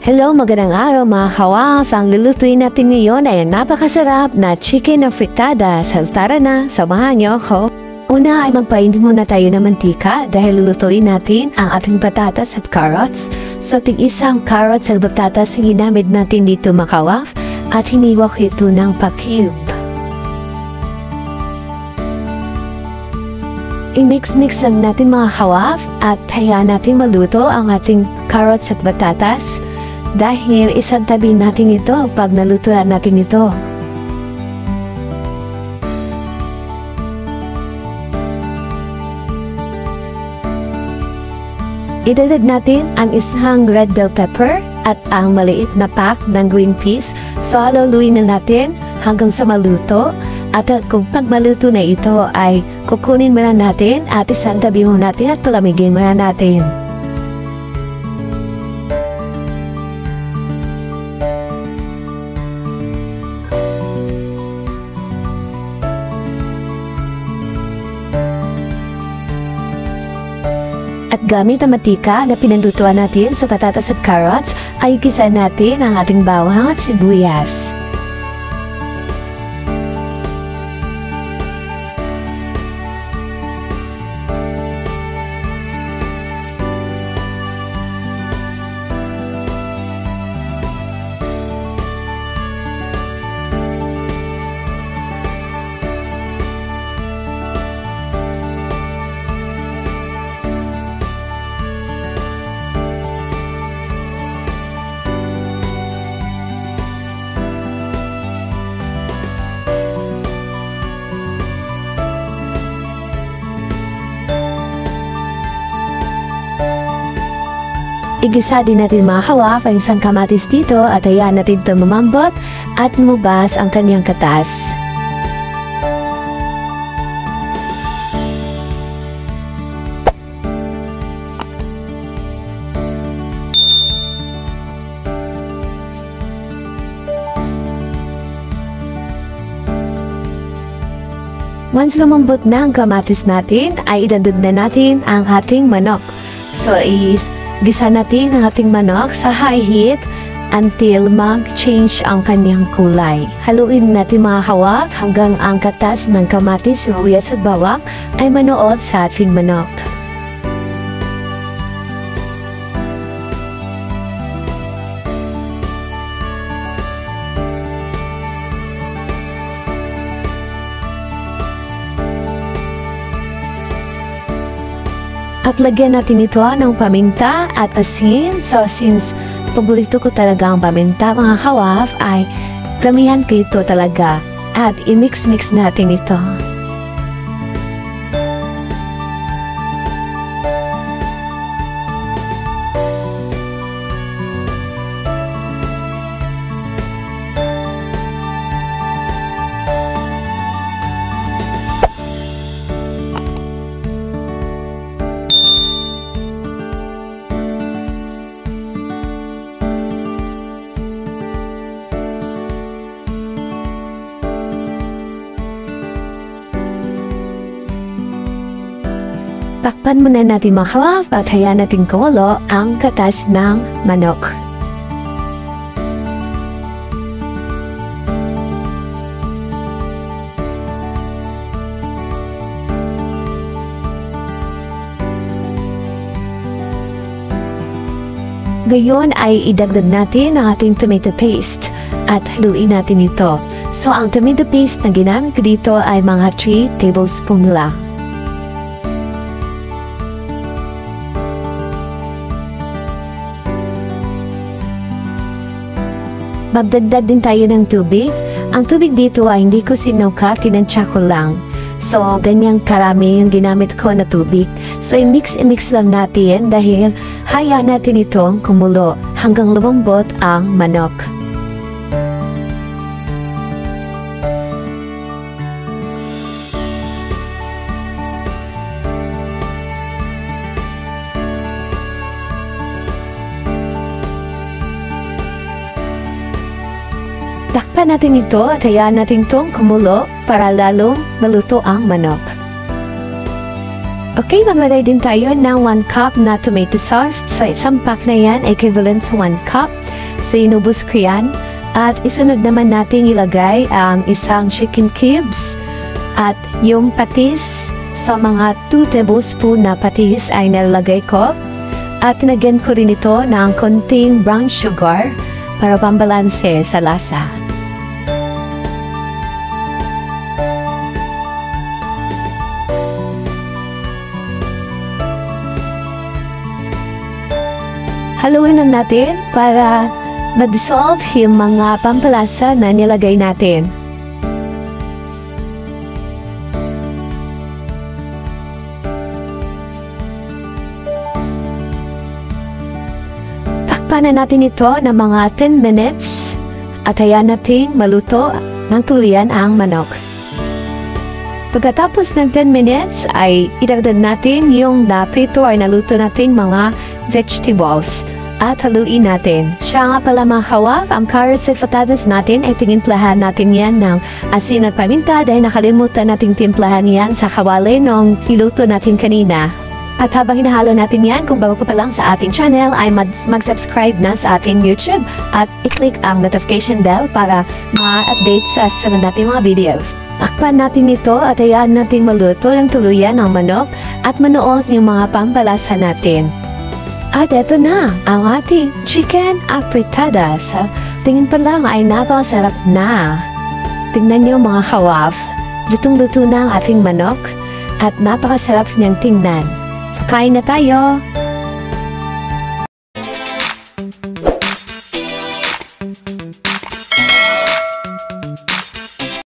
Hello, magandang araw mga kawaf. Ang lulutuin natin ngayon ay napakasarap na chicken afritada. Tara na, samahan niyo ako. Una ay magpainit muna tayo ng mantika dahil lulutuin natin ang ating patatas at carrots. So, tig-isang carrots at patatas ang ginamit natin dito mga kawaf at hiniwak ito ng pa-cube. I-mix-mix lang natin mga kawaf at hayaan natin maluto ang ating carrots at patatas. Dahil isang tabi natin ito pag nalutuan natin ito. Idagdag natin ang isang red bell pepper at ang maliit na pack ng green peas. So haluluin na natin hanggang sa maluto. At kung pag maluto na ito ay kukunin muna natin at isang tabi muna natin at palamigin muna natin. At gamit ang mantika na pinanlutuan natin sa patatas at carrots, ay gisa natin ang ating bawang at sibuyas. Igisa din natin mga kawaf ang isang kamatis dito at hayaan natin ito lumambot at lumabas ang kanyang katas. Once lumambot na ang kamatis natin, ay idadagdag na natin ang ating manok. So gisa natin ang ating manok sa high heat until mag-change ang kanyang kulay. Haluin natin mga kawaf hanggang ang katas ng kamatis, sibuyas at bawang ay manuot sa ating manok. At lagyan natin ito ng paminta at asin. So since paborito ko talaga ang paminta mga kawaf, ay damihan ko ito talaga. At i-mix-mix natin ito. Takpan muna natin mga kawaf at hayaan natin kumulo ang katas ng manok. Ngayon ay idagdag natin ang ating tomato paste at haluin natin ito. So ang tomato paste na ginamit ko dito ay mga 3 tablespoon lang. Magdagdag din tayo ng tubig. Ang tubig dito ay hindi ko sinuka, tinansya ko lang. So, ganyang karami yung ginamit ko na tubig. So, i-mix lang natin dahil hayaan natin itong kumulo hanggang lumambot ang manok. Takpan natin ito at hayaan natin itong kumulo para lalong maluto ang manok. Okay, maglagay din tayo ng 1 cup na tomato sauce. So, isang pack na yan, equivalent sa 1 cup. So, inubos ko yan. At isunod naman natin ilagay ang isang chicken cubes. At yung patis, so mga 2 tablespoon na patis ay nalagay ko. At tinagyan ko rin ito ng konting brown sugar para pambalanse sa lasa. Haluin lang natin para ma-dissolve yung mga pampalasa na nilagay natin. Takpan na natin ito ng mga 10 minutes at hayaan natin maluto ng tuluyan ang manok. Pagkatapos ng 10 minutes ay idagdag natin yung naprito ay naluto nating mga vegetables at haluin natin. Siya nga pala mga kawaf, ang carrots at patatas natin ay tinimplahan natin yan ng asin at paminta dahil nakalimutan nating timplahan yan sa kawali nung iluto natin kanina. At habang hinahalo natin yan, kung bago pa lang sa ating channel ay mag-subscribe na sa ating YouTube at i-click ang notification bell para ma-update sa sunod nating mga videos. Takpan natin ito at hayaan natin maluto ng tuluyan ang manok at manood yung mga pampalasa natin. At eto na, ang ating chicken afritada. Sa tingin pa lang ay napakasarap na. Tingnan niyo mga kawaf, lutong-luto na ang ating manok at napakasarap niyang tingnan. So kain na tayo!